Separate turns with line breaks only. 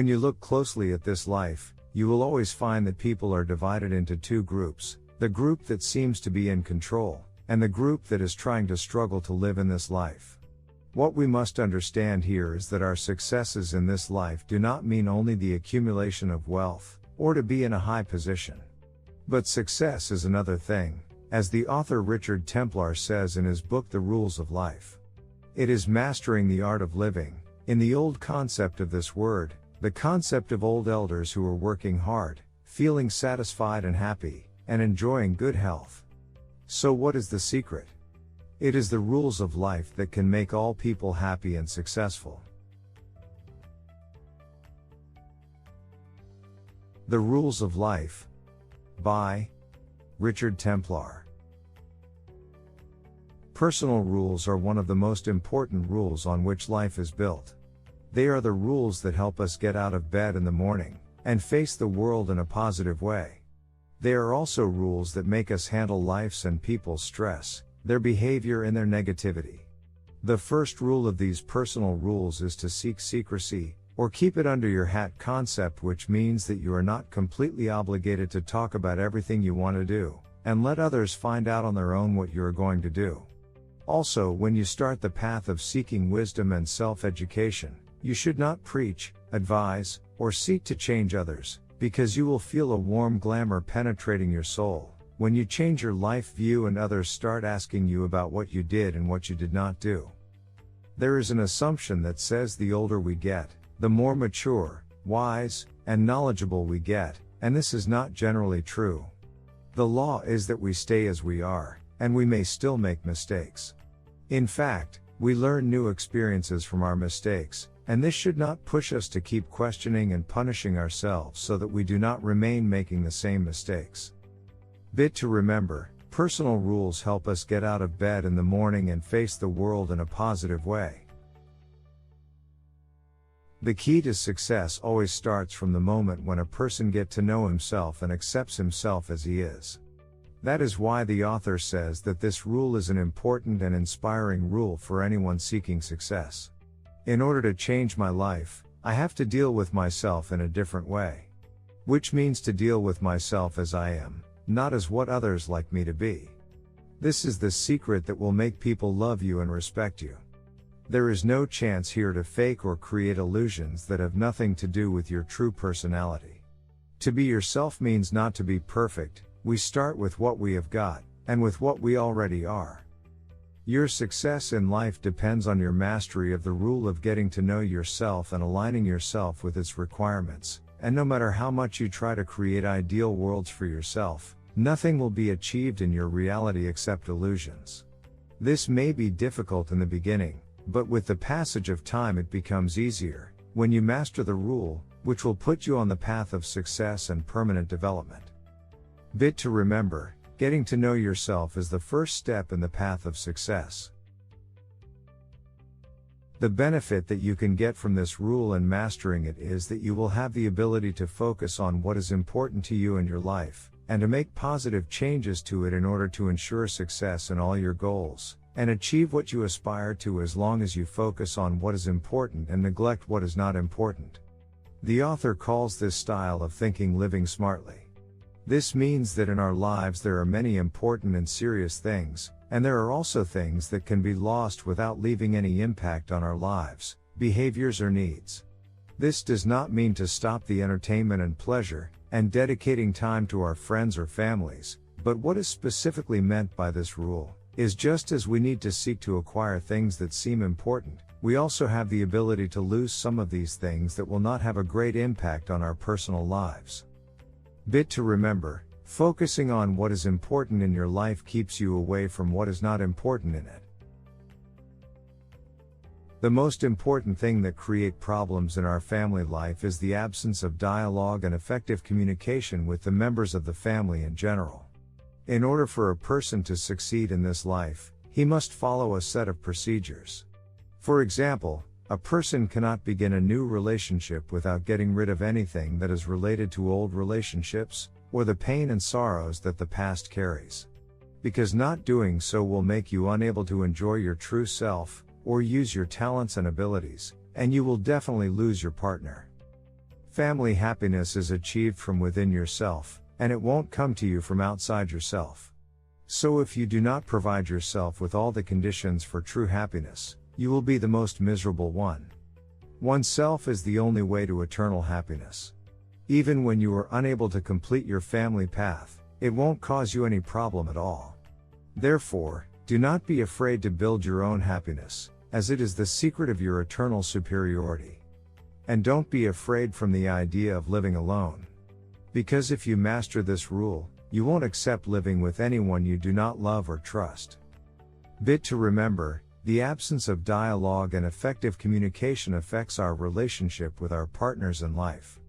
When you look closely at this life, you will always find that people are divided into two groups, the group that seems to be in control, and the group that is trying to struggle to live in this life. What we must understand here is that our successes in this life do not mean only the accumulation of wealth, or to be in a high position. But success is another thing, as the author Richard Templar says in his book The Rules of Life. It is mastering the art of living, in the old concept of this word, the concept of old elders who are working hard, feeling satisfied and happy, and enjoying good health. So what is the secret? It is the rules of life that can make all people happy and successful. The Rules of Life by Richard Templar. Personal rules are one of the most important rules on which life is built. They are the rules that help us get out of bed in the morning and face the world in a positive way. They are also rules that make us handle life's and people's stress, their behavior and their negativity. The first rule of these personal rules is to seek secrecy, or keep it under your hat concept, which means that you are not completely obligated to talk about everything you want to do, and let others find out on their own what you are going to do. Also, when you start the path of seeking wisdom and self-education, you should not preach, advise, or seek to change others, because you will feel a warm glamour penetrating your soul when you change your life view and others start asking you about what you did and what you did not do. There is an assumption that says the older we get, the more mature, wise, and knowledgeable we get, and this is not generally true. The law is that we stay as we are, and we may still make mistakes. In fact, we learn new experiences from our mistakes, and this should not push us to keep questioning and punishing ourselves so that we do not remain making the same mistakes. Bit to remember, personal rules help us get out of bed in the morning and face the world in a positive way. The key to success always starts from the moment when a person gets to know himself and accepts himself as he is. That is why the author says that this rule is an important and inspiring rule for anyone seeking success. In order to change my life, I have to deal with myself in a different way. Which means to deal with myself as I am, not as what others like me to be. This is the secret that will make people love you and respect you. There is no chance here to fake or create illusions that have nothing to do with your true personality. To be yourself means not to be perfect. We start with what we have got, and with what we already are. Your success in life depends on your mastery of the rule of getting to know yourself and aligning yourself with its requirements, and no matter how much you try to create ideal worlds for yourself, nothing will be achieved in your reality except illusions. This may be difficult in the beginning, but with the passage of time it becomes easier, when you master the rule, which will put you on the path of success and permanent development. Bit to remember, getting to know yourself is the first step in the path of success. The benefit that you can get from this rule and mastering it is that you will have the ability to focus on what is important to you in your life, and to make positive changes to it in order to ensure success in all your goals, and achieve what you aspire to as long as you focus on what is important and neglect what is not important. The author calls this style of thinking living smartly. This means that in our lives there are many important and serious things, and there are also things that can be lost without leaving any impact on our lives, behaviors or needs. This does not mean to stop the entertainment and pleasure, and dedicating time to our friends or families, but what is specifically meant by this rule is just as we need to seek to acquire things that seem important, we also have the ability to lose some of these things that will not have a great impact on our personal lives. Bit to remember, focusing on what is important in your life keeps you away from what is not important in it. The most important thing that create problems in our family life is the absence of dialogue and effective communication with the members of the family in general. In order for a person to succeed in this life, he must follow a set of procedures. For example, a person cannot begin a new relationship without getting rid of anything that is related to old relationships, or the pain and sorrows that the past carries. Because not doing so will make you unable to enjoy your true self, or use your talents and abilities, and you will definitely lose your partner. Family happiness is achieved from within yourself, and it won't come to you from outside yourself. So if you do not provide yourself with all the conditions for true happiness, you will be the most miserable one. Oneself is the only way to eternal happiness. Even when you are unable to complete your family path, it won't cause you any problem at all. Therefore, do not be afraid to build your own happiness, as it is the secret of your eternal superiority. And don't be afraid from the idea of living alone. Because if you master this rule, you won't accept living with anyone you do not love or trust. Bit to remember, the absence of dialogue and effective communication affects our relationship with our partners in life.